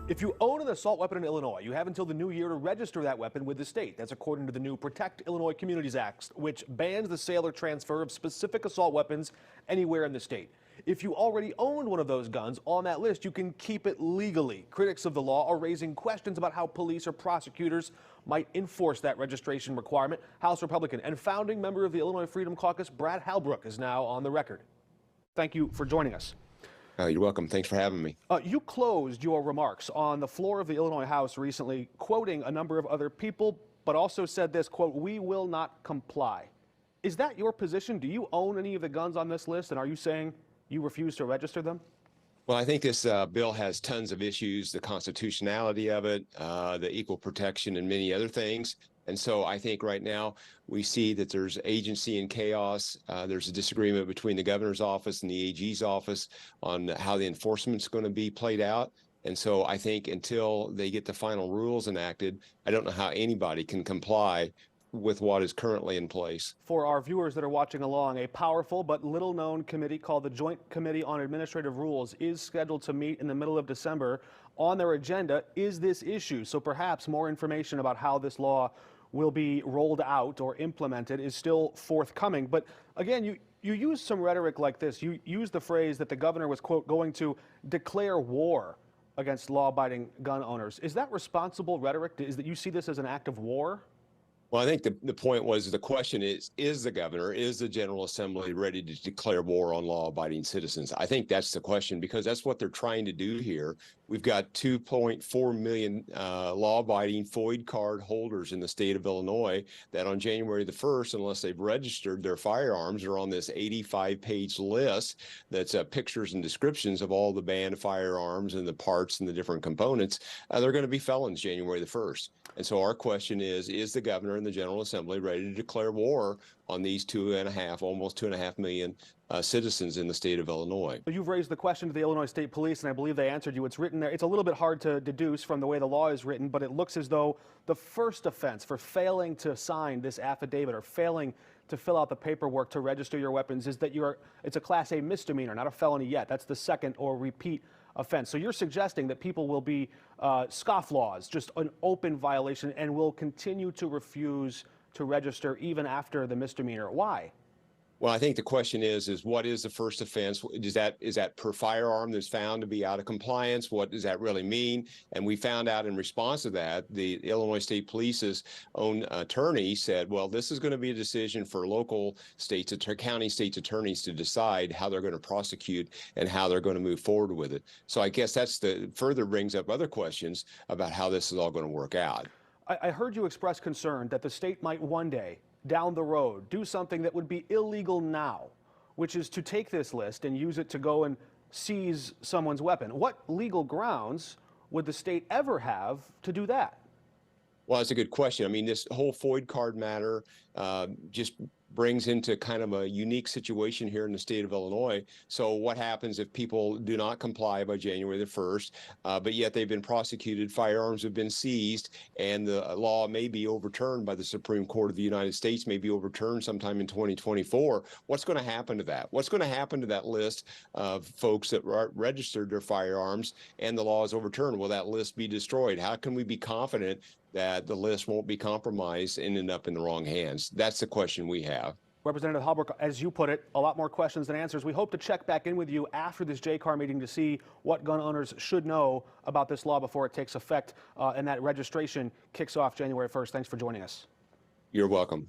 If you own an assault weapon in Illinois, you have until the new year to register that weapon with the state. That's according to the new Protect Illinois Communities Act, which bans the sale or transfer of specific assault weapons anywhere in the state. If you already owned one of those guns on that list, you can keep it legally. Critics of the law are raising questions about how police or prosecutors might enforce that registration requirement. House Republican and founding member of the Illinois Freedom Caucus, Brad Halbrook, is now on the record. Thank you for joining us. You're welcome. Thanks for having me. You closed your remarks on the floor of the Illinois House recently, quoting a number of other people, but also said this, quote, "We will not comply." Is that your position? Do you own any of the guns on this list, and are you saying you refuse to register them? Well, I think this bill has tons of issues, the constitutionality of it, the equal protection, and many other things. And so I think right now we see that there's agency and chaos. There's a disagreement between the governor's office and the AG's office on how the enforcement's going to be played out. And so I think until they get the final rules enacted, I don't know how anybody can comply with what is currently in place. For our viewers that are watching along, a powerful but little-known committee called the Joint Committee on Administrative Rules is scheduled to meet in the middle of December. On their agenda is this issue, so perhaps more information about how this law will be rolled out or implemented is still forthcoming. But again, you use some rhetoric like this. You use the phrase that the governor was, quote, going to declare war against law-abiding gun owners. Is that responsible rhetoric? Is that you see this as an act of war? Well, I think the point was, the question is the governor, is the General Assembly ready to declare war on law-abiding citizens? I think that's the question, because that's what they're trying to do here. We've got 2.4 million law-abiding FOID card holders in the state of Illinois that on January the 1st, unless they've registered their firearms, are on this 85-page list that's pictures and descriptions of all the banned firearms and the parts and the different components. They're going to be felons January the 1st. And so our question is the governor and the General Assembly ready to declare war on these almost 2.5 million citizens in the state of Illinois? You've raised the question to the Illinois State Police, and I believe they answered you. It's written there. It's a little bit hard to deduce from the way the law is written, but it looks as though the first offense for failing to sign this affidavit or failing to fill out the paperwork to register your weapons is that it's a Class A misdemeanor, not a felony yet. That's the second or repeat offense. So you're suggesting that people will be scofflaws, just an open violation, and will continue to refuse to register even after the misdemeanor. Why? Well, I think the question is what is the first offense? Is that per firearm that's found to be out of compliance? What does that really mean? And we found out in response to that, the Illinois State Police's own attorney said, well, this is going to be a decision for local states, county states attorneys to decide how they're going to prosecute and how they're going to move forward with it. So I guess further brings up other questions about how this is all going to work out. I heard you express concern that the state might one day down the road do something that would be illegal now, which is to take this list and use it to go and seize someone's weapon. What legal grounds would the state ever have to do that? Well, that's a good question. I mean, this whole FOID card matter just brings into kind of a unique situation here in the state of Illinois. So what happens if people do not comply by January the 1st, but yet they've been prosecuted, firearms have been seized, and the law may be overturned by the Supreme Court of the United States, may be overturned sometime in 2024. What's going to happen to that? What's going to happen to that list of folks that registered their firearms and the law is overturned? Will that list be destroyed? How can we be confident that the list won't be compromised and end up in the wrong hands? That's the question we have. Representative Halbrook, as you put it, a lot more questions than answers. We hope to check back in with you after this JCAR meeting to see what gun owners should know about this law before it takes effect and that registration kicks off January 1st. Thanks for joining us. You're welcome.